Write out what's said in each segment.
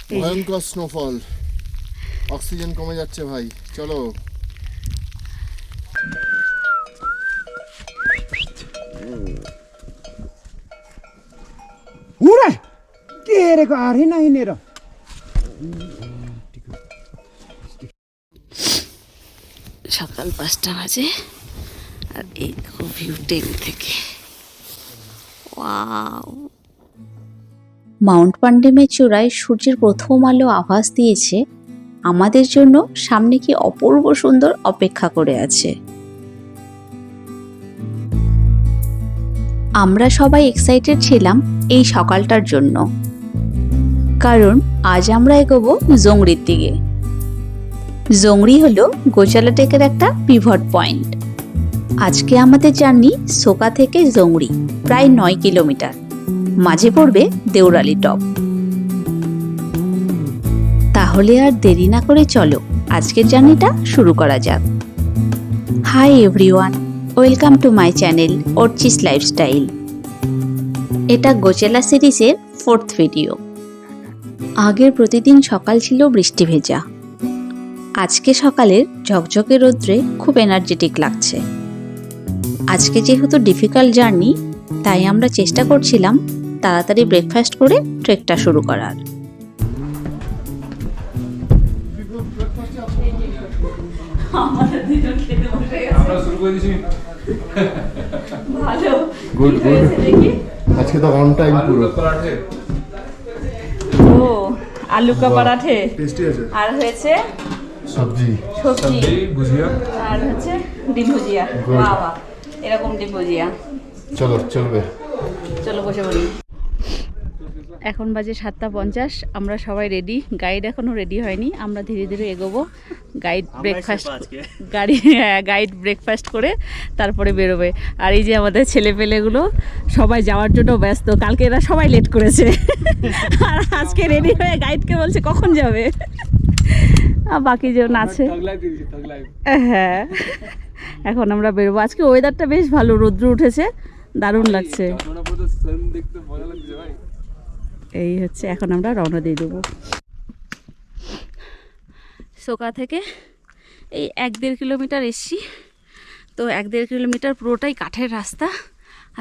ভয়ঙ্কর snowfall, oxygen কমে যাচ্ছে ভাই, চলো। Ura! Kere ko ari na hinero. সকাল 5টা বাজে আর এই দেখো ভিউ টেন থেকে। ওয়াও! মাউন্ট পান্ডেমের চূড়ায় সূর্যের প্রথম আলো আভাস দিয়েছে আমাদের জন্য সামনে কি অপূর্ব সুন্দর অপেক্ষা করে আছে। আমরা সবাই এক্সাইটেড ছিলাম এই সকালটার জন্য, কারণ আজ আমরা এগোবো জংরির দিকে। জংরি হলো গোচালা টেকের একটা পিভট পয়েন্ট। আজকে আমাদের জার্নি সোকা থেকে জংরি, প্রায় 9 কিলোমিটার। মাঝে পড়বে দেউরালি টপ। তাহলে আর দেরি না করে চলো আজকের জার্নিটা শুরু করা যাক। Hi everyone, welcome to my channel Archi's lifestyle. এটা গোচেলা সিরিজের 4th ভিডিও। আগের প্রতিদিন সকাল ছিল বৃষ্টি ভেজা। আজকে সকালের ঝকঝকে রোদ্রে খুব এনার্জেটিক লাগছে। আজকে যেহেতু ডিফিকাল্ট জার্নি, তাই আমরা চেষ্টা করছিলাম তাড়াতাড়ি ব্রেকফাস্ট করে ট্রেকটা শুরু করার। গুড গুড, আজকে তো অন টাইম পুরো। ও আলু কা পরাঠে, টেস্টি আছে। আর হয়েছে সবজি ভুজিয়া আর হচ্ছে ডিম ভুজিয়া। Good. বাবা, এরকম ডিম ভুজিয়া। চলো চলবে। চলো বসে পড়ি। এখন বাজে 7:50, আমরা সবাই রেডি। গাইড এখনো রেডি হয়নি, আমরা ধীরে ধীরে এগোবো। গাইড ব্রেকফাস্ট করে তারপরে বেরোবে। আর এই যে আমাদের ছেলেপেলেগুলো সবাই যাওয়ার জন্য ব্যস্ত। কালকে এরা সবাই লেট করেছে আর আজকে রেডি হয়ে গাইডকে বলছে কখন যাবে। আর বাকি জন আছে। হ্যাঁ, এখন আমরা বেরোবো। আজকে ওয়েদারটা বেশ ভালো, রৌদ্র উঠেছে, দারুণ লাগছে। এই হচ্ছে, এখন আমরা রওনা দিয়ে দেবো। সোকা থেকে এই 1-1.5 কিলোমিটার এসছি। তো 1-1.5 কিলোমিটার পুরোটাই কাঠের রাস্তা।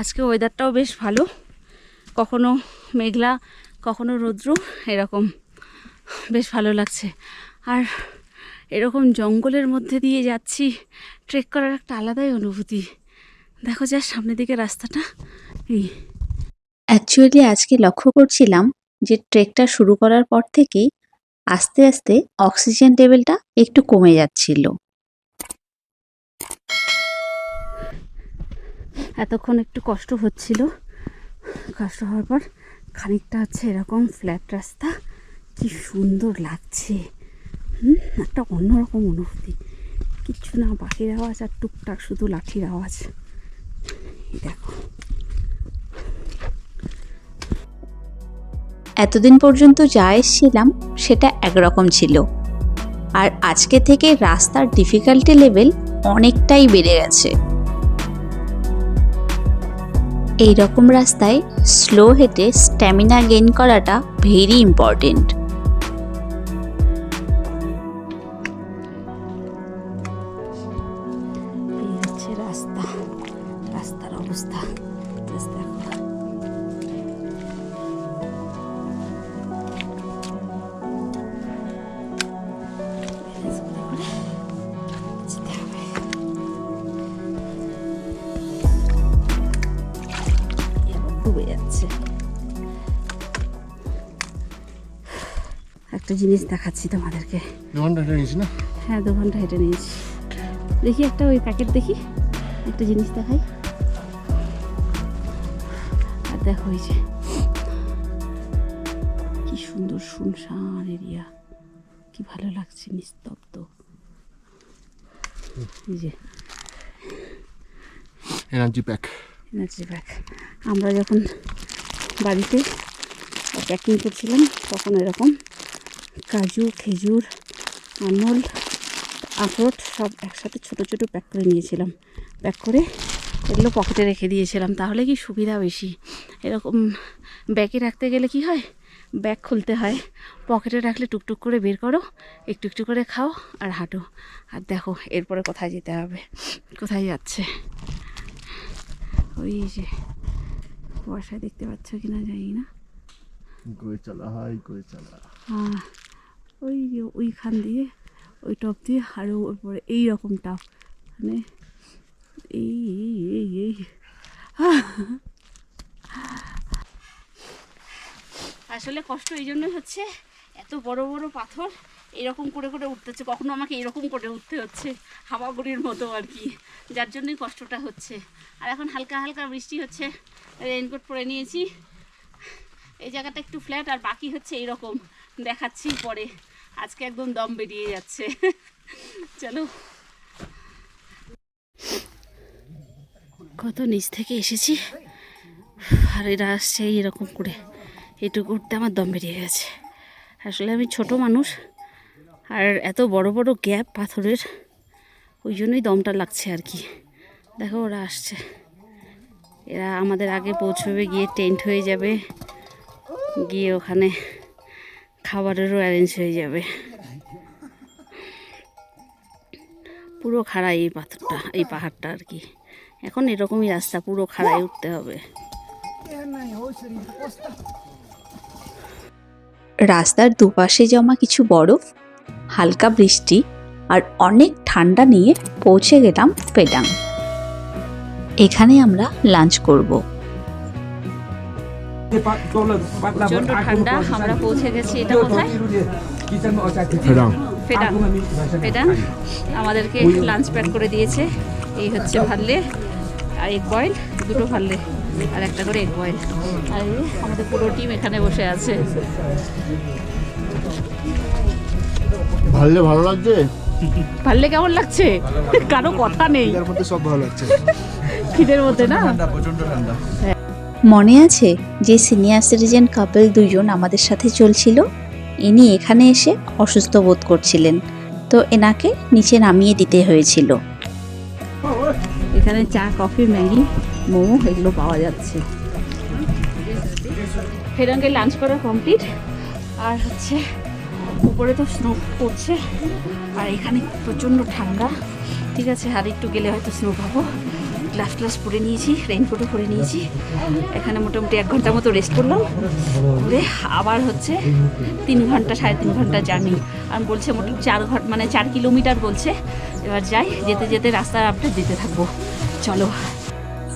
আজকে ওয়েদারটাও বেশ ভালো, কখনো মেঘলা কখনো রৌদ্র, এরকম বেশ ভালো লাগছে। আর এরকম জঙ্গলের মধ্যে দিয়ে যাচ্ছি, ট্রেক করার একটা আলাদাই অনুভূতি। দেখো যা সামনের দিকে রাস্তাটা। এই অ্যাকচুয়ালি আজকে লক্ষ্য করছিলাম যে ট্রেকটা শুরু করার পর থেকেই আস্তে আস্তে অক্সিজেন লেভেলটা একটু কমে যাচ্ছিল। এতক্ষণ একটু কষ্ট হচ্ছিল, কষ্ট হওয়ার পর খানিকটা হচ্ছে এরকম ফ্ল্যাট রাস্তা, কি সুন্দর লাগছে। একটা অন্যরকম অনুভূতি, কিচ্ছু না, পাখির আওয়াজ আর টুকটাক শুধু লাঠির আওয়াজ। দেখো, এতদিন পর্যন্ত যা এসেছিলাম সেটা একরকম ছিল, আর আজকে থেকে রাস্তার ডিফিকাল্টি লেভেল অনেকটাই বেড়ে গেছে। এই রকম রাস্তায় স্লো হেঁটে স্ট্যামিনা গেইন করাটা ভেরি ইম্পর্টেন্ট। এই হচ্ছে রাস্তার অবস্থা। ডুবে যাচ্ছে। একটা জিনিস দেখাচ্ছি তোমাদেরকে। 2 ঘন্টা হেঁটে নিয়েছি না? হ্যাঁ, 2 ঘন্টা হেঁটে নিয়েছি। দেখি একটা ওই প্যাকেট, দেখি একটা জিনিস দেখাই। আর দেখো এই যে কি সুন্দর শুনশান এরিয়া, কি ভালো লাগছে, নিস্তব্ধ। এই যে এনার্জি প্যাক। আমরা যখন বাড়িতে প্যাকিং করছিলাম তখন এরকম কাজু, খেজুর, আমন্ড, আখরোট সব একসাথে ছোট ছোট প্যাক করে নিয়েছিলাম। প্যাক করে এগুলো পকেটে রেখে দিয়েছিলাম, তাহলে কি সুবিধা বেশি। এরকম ব্যাগে রাখতে গেলে কি হয়, ব্যাগ খুলতে হয়, পকেটে রাখলে টুকটুক করে বের করো, একটু একটু করে খাও আর হাঁটো। আর দেখো এরপরে কোথায় যেতে হবে, কোথায় যাচ্ছে ওই যে বর্ষায় দেখতে পাচ্ছ কিনা জানি না, কই চালা হাই কই চালা। হ্যাঁ ওই যে ওইখান দিয়ে ওই টপ দিয়ে আরও ওপরে এইরকম টপ, মানে এই এই এই এই আসলে কষ্ট এই জন্যই হচ্ছে, এত বড় বড় পাথর এরকম করে করে উঠতে হচ্ছে, কখনো আমাকে এরকম করে উঠতে হচ্ছে হামাগুড়ির মতো আর কি, যার জন্যই কষ্টটা হচ্ছে। আর এখন হালকা হালকা বৃষ্টি হচ্ছে, রেইনকোট পরে নিয়েছি। এই জায়গাটা একটু ফ্ল্যাট আর বাকি হচ্ছে এইরকম, দেখাচ্ছি পরে। আজকে একদম দম বেরিয়ে যাচ্ছে। চলো, কত নিচ থেকে এসেছি আর এরা আসছে এরকম করে, এটুকু উঠতে আমার দম বেরিয়ে গেছে। আসলে আমি ছোট মানুষ আর এত বড় বড় গ্যাপ পাথরের, ওই জন্যই দমটা লাগছে আর কি। দেখো ওরা আসছে, এরা আমাদের আগে পৌঁছবে, গিয়ে টেন্ট হয়ে যাবে, গিয়ে ওখানে খাবারেরও অ্যারেঞ্জ হয়ে যাবে। পুরো খাড়াই এই পাথরটা, এই পাহাড়টা আর কি। এখন এরকমই রাস্তা, পুরো খাড়াই উঠতে হবে। রাস্তার দুপাশে জমা কিছু বরফ, হালকা বৃষ্টি আর অনেক ঠান্ডা নিয়ে পৌঁছে গেলাম পেডাং। এখানে আমরা লাঞ্চ করব। প্রচণ্ড ঠান্ডা, আমরা পৌঁছে গেছি। এটা কোথায়? ফেরাং। ফেডাং। ফেডাং আমাদেরকে লাঞ্চ প্যাক করে দিয়েছে। এই হচ্ছে ভাল্লে আর এগ বয়েল, দুটো ভাল্লে আর একটা করে এগ বয়েল। আর এই আমাদের পুরো টিম এখানে বসে আছে। ভালো ভালো লাগছে। ভাল্লে কেমন লাগছে? কারো কথা নেই, এর মধ্যে সব ভালো লাগছে। খিদের মধ্যে না? প্রচন্ড ঠান্ডা। মনে আছে যে সিনিয়র সিটিজেন কাপল দুজন আমাদের সাথে চলছিল, ইনি এখানে এসে অসুস্থ বোধ করছিলেন, তো এনাকে নিচে নামিয়ে দিতে হয়েছিল। এখানে চা, কফি, ম্যাগি, মোমো এগুলো পাওয়া যাচ্ছে। ফেরাঙ্গে লাঞ্চ করা কমপ্লিট। আর হচ্ছে উপরে তো স্নো পড়ছে আর এখানে প্রচণ্ড ঠান্ডা। ঠিক আছে, আর একটু গেলে হয়তো স্নো পাবো। গ্লাস গ্লাস পরে নিয়েছি, রেইনকোটও পরে নিয়েছি। এখানে মোটামুটি 1 ঘন্টার মতো রেস্ট করলাম, করে আবার হচ্ছে 3 ঘন্টা 3.5 ঘন্টা জার্নি। আর বলছে মোটামুটি 4 ঘন্টা, মানে 4 কিলোমিটার বলছে। এবার যাই, যেতে যেতে রাস্তার আপডেট দিতে থাকবো। চলো।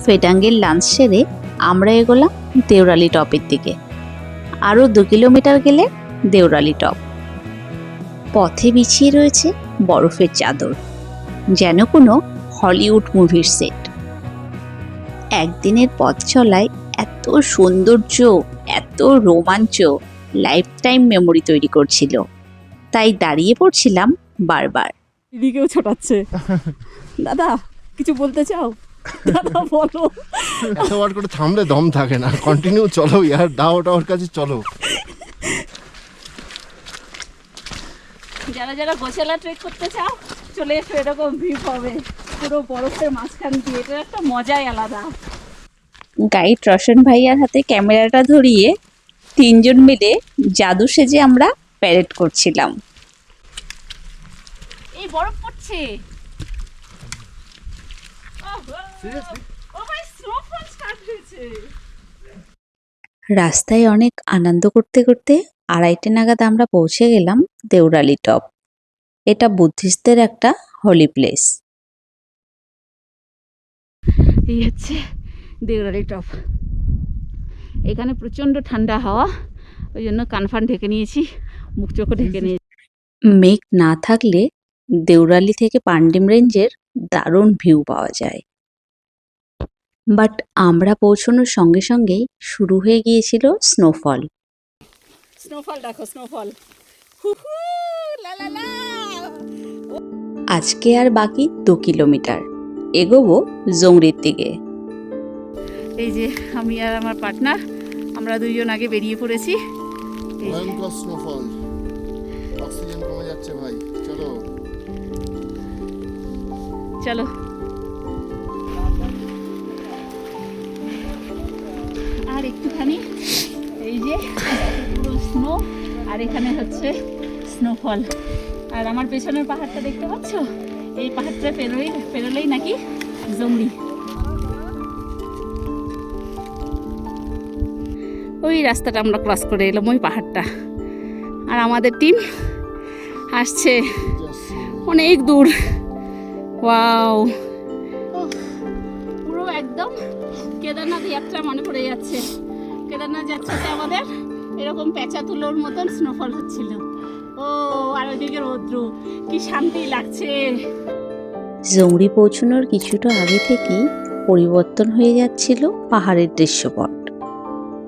ফেডাঙ্গের লাঞ্চ সেরে আমরা এগোলাম দেওরালি টপের দিকে। আরও 2 কিলোমিটার গেলে দেওরালি টপ। পথে বিছিয়ে রয়েছে বরফের চাদর, যেন কোনো হলিউড মুভির সেট। একদিনের পথ চলায় এত সৌন্দর্য, এত রোমাঞ্চ লাইফ টাইম মেমোরি তৈরি করছিল, তাই দাঁড়িয়ে পড়ছিলাম বারবার। এদিকেও ছোটাচ্ছে। দাদা কিছু বলতে চাও? দাদা বলো। এতবার করে থামলে দম থাকে না, কন্টিনিউ চলো ইয়ার, দাও ওটা ওর কাছে চলো। যারা যারা গোছালা ট্রেক করতে চাও চলে এসো, এরকম ভিউ পাবে পুরো বরফের মাঝখান দিয়ে। এটা একটা মজাই আলাদা। গাইড রোশন ভাইয়ার হাতে ক্যামেরাটা ধরিয়ে 3 জন মিলে জাদু সেজে আমরা প্যারেড করছিলাম। এই বরফ পড়ছে। ও ভাই, স্নোফল স্টার্ট হয়েছে। রাস্তায় অনেক আনন্দ করতে করতে 2:30 নাগাদ আমরা পৌঁছে গেলাম দেওরালি টপ। এটা বুদ্ধিস্টদের একটা হলি প্লেস। এই হচ্ছে দেওরালি টপ। এখানে প্রচণ্ড ঠান্ডা হাওয়া, ওই জন্য কানফান ঢেকে নিয়েছি, মুখ চোখও ঢেকে নিয়েছি। মেঘ না থাকলে দেওরালি থেকে পান্ডিম রেঞ্জের দারুণ ভিউ পাওয়া যায়। বাট আমরা পৌঁছানোর সঙ্গে সঙ্গেই শুরু হয়ে গিয়েছিল স্নোফল। স্নোফল দেখো, স্নোফল। লা লা লা। আজকে আর বাকি 2 কিলোমিটার, এগোবো জংরির দিকে। এই যে আমি আর আমার পার্টনার, আমরা 2 জন আগে বেরিয়ে পড়েছি। ভয়ঙ্কর স্নোফল, অক্সিজেন কমে যাচ্ছে ভাই, চলো চলো। আর একটুখানি, এই যে পুরো স্নো, আর এখানে হচ্ছে স্নোফল। আর আমার পেছনের পাহাড়টা দেখতে পাচ্ছ, এই পাহাড়টা পেরোলেই নাকি জংলি। ওই রাস্তাটা আমরা ক্রস করে এলাম, ওই পাহাড়টা। আর আমাদের টিম আসছে অনেক দূর। ওয়াও, পুরো একদম কেদারনাথ যাত্রা মনে পড়ে যাচ্ছে। কেদারনাথ যাত্রাতে আমাদের এরকম পেঁচা তুলোর মতন স্নোফল হচ্ছিল। ও, আর ওইদিকে রৌদ্র, কি শান্তি লাগছে। জংরি পৌঁছানোর কিছুটা আগে থেকেই পরিবর্তন হয়ে যাচ্ছিল পাহাড়ের দৃশ্যপট।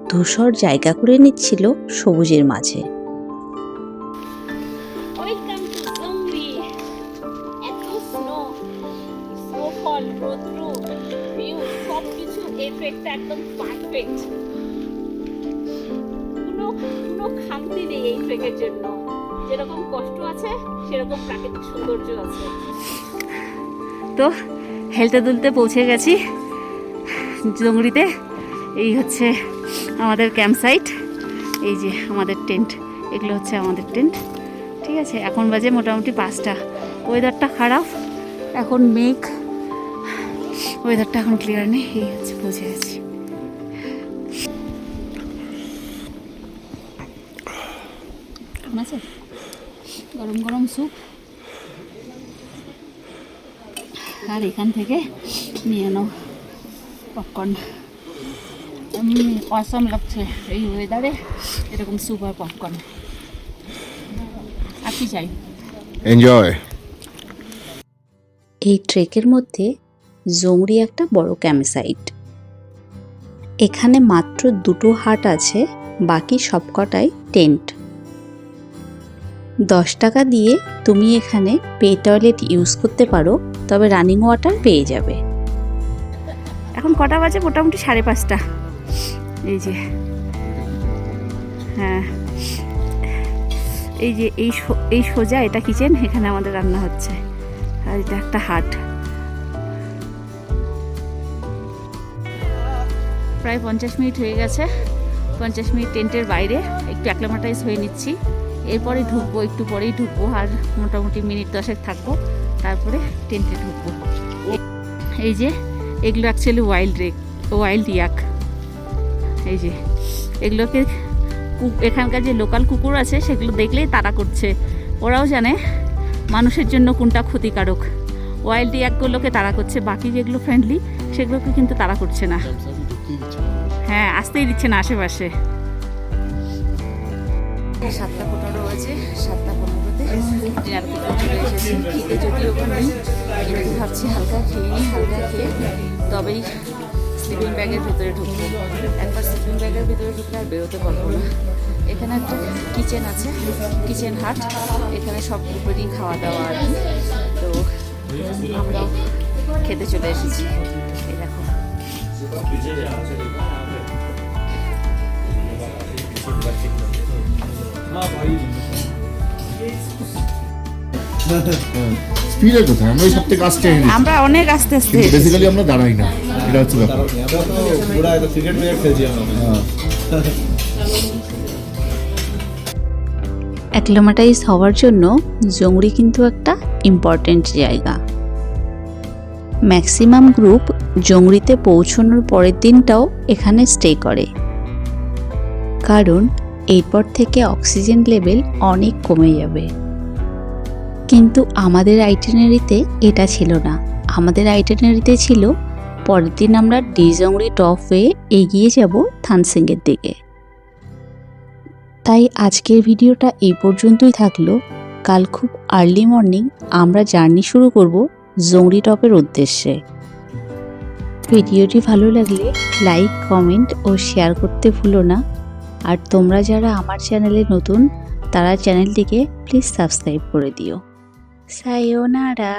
ধূসর জায়গা করে নিচ্ছিল সবুজের মাঝে। Welcome to Dzongri. এত স্নো, স্নোফল, রৌদ্র, ভিউ, সব কিছু এফেক্ট একদম পারফেক্ট। কোনো খামতি নেই এই ট্রেকের জন্য। যেরকম কষ্ট আছে সেরকম প্রাকৃতিক সৌন্দর্য আছে। তো হেলতে দুলতে পৌঁছে গেছি জংরিতে। এই হচ্ছে আমাদের ক্যাম্প সাইট, এই যে আমাদের টেন্ট, এগুলো হচ্ছে আমাদের টেন্ট। ঠিক আছে, এখন বাজে মোটামুটি 5টা। ওয়েদারটা খারাপ, এখন মেঘ, ওয়েদারটা এখন ক্লিয়ার নেই। এই হচ্ছে পৌঁছে গেছি। কেমন আছে? গরম গরম স্যুপ, আর এখান থেকে নিয়ে নাও পপকর্ন। অসম লাগছে এই ওয়েদারে এরকম স্যুপ আর পপকর্ন। আর কি চাই? এনজয়। এই ট্রেকের মধ্যে জংরি একটা বড় ক্যাম্প সাইট। এখানে মাত্র 2টো হাট আছে, বাকি সবকটাই টেন্ট। 10 টাকা দিয়ে তুমি এখানে পে টয়লেট ইউজ করতে পারো, তবে রানিং ওয়াটার পেয়ে যাবে। এখন কটা বাজে? মোটামুটি 5:30। এই যে, হ্যাঁ, এই যে এই সোজা এটা কিচেন, এখানে আমাদের রান্না হচ্ছে। আর এটা একটা হাট। প্রায় 50 মিনিট হয়ে গেছে। 50 মিনিট টেন্টের বাইরে একটু অ্যাক্লিমেটাইজ হয়ে নিচ্ছি। এরপরে ঢুকবো, একটু পরেই ঢুকবো। আর মোটামুটি মিনিট 10 থাকবো, তারপরে টেন্টে ঢুকবো। এই যে এগুলো অ্যাকচুয়ালি ওয়াইল্ড ইয়াক। এই যে এগুলোকে এখানকার যে লোকাল কুকুর আছে সেগুলো দেখলেই তাড়া করছে। ওরাও জানে মানুষের জন্য কোনটা ক্ষতিকারক। ওয়াইল্ড ইয়াকগুলোকে তাড়া করছে, বাকি যেগুলো ফ্রেন্ডলি সেগুলোকে কিন্তু তাড়া করছে না। হ্যাঁ, আসতেই দিচ্ছে না আশেপাশে। 7:15 বাজে, 7:15-তে ডিনার করতে চলে এসেছি। খিদে যদিও নেই, কিন্তু ভাবছি হালকা খেয়ে তবেই স্লিপিং ব্যাগের ভিতরে ঢুকবো। একবার স্লিপিং ব্যাগের ভিতরে ঢুকলে আর বেরোতে পারবো না। এখানে একটা কিচেন আছে, কিচেন হাট। এখানে সব গ্রুপেরই খাওয়া দাওয়া আর কি। তো আমরাও খেতে চলে এসেছি। এই দেখো, স্পিডের কথা আমরা সব থেকে আস্তে আমরা অনেক আস্তে আস্তে বেসিক্যালি আমরা দাঁড়াই না, এটা হচ্ছে ব্যাপার। অ্যাক্লিমেটাইজ হওয়ার জন্য জংরি কিন্তু একটা ইম্পর্টেন্ট জায়গা। ম্যাক্সিমাম গ্রুপ জংরিতে পৌঁছানোর পরের দিনটাও এখানে স্টে করে, কারণ এরপর থেকে অক্সিজেন লেভেল অনেক কমে যাবে। কিন্তু আমাদের আইটিনারিতে এটা ছিল না। আমাদের আইটিনারিতে ছিল পরের দিন আমরা ডিজংরি টপ হয়ে এগিয়ে যাব থানসিংয়ের দিকে। তাই আজকের ভিডিওটা এই পর্যন্তই থাকলো। কাল খুব আর্লি মর্নিং আমরা জার্নি শুরু করব জংরি টপের উদ্দেশ্যে। ভিডিওটি ভালো লাগলে লাইক, কমেন্ট ও শেয়ার করতে ভুলো না। আর তোমরা যারা আমার চ্যানেলে নতুন, তারা চ্যানেলটিকে প্লিজ সাবস্ক্রাইব করে দিও। সায়োনারা।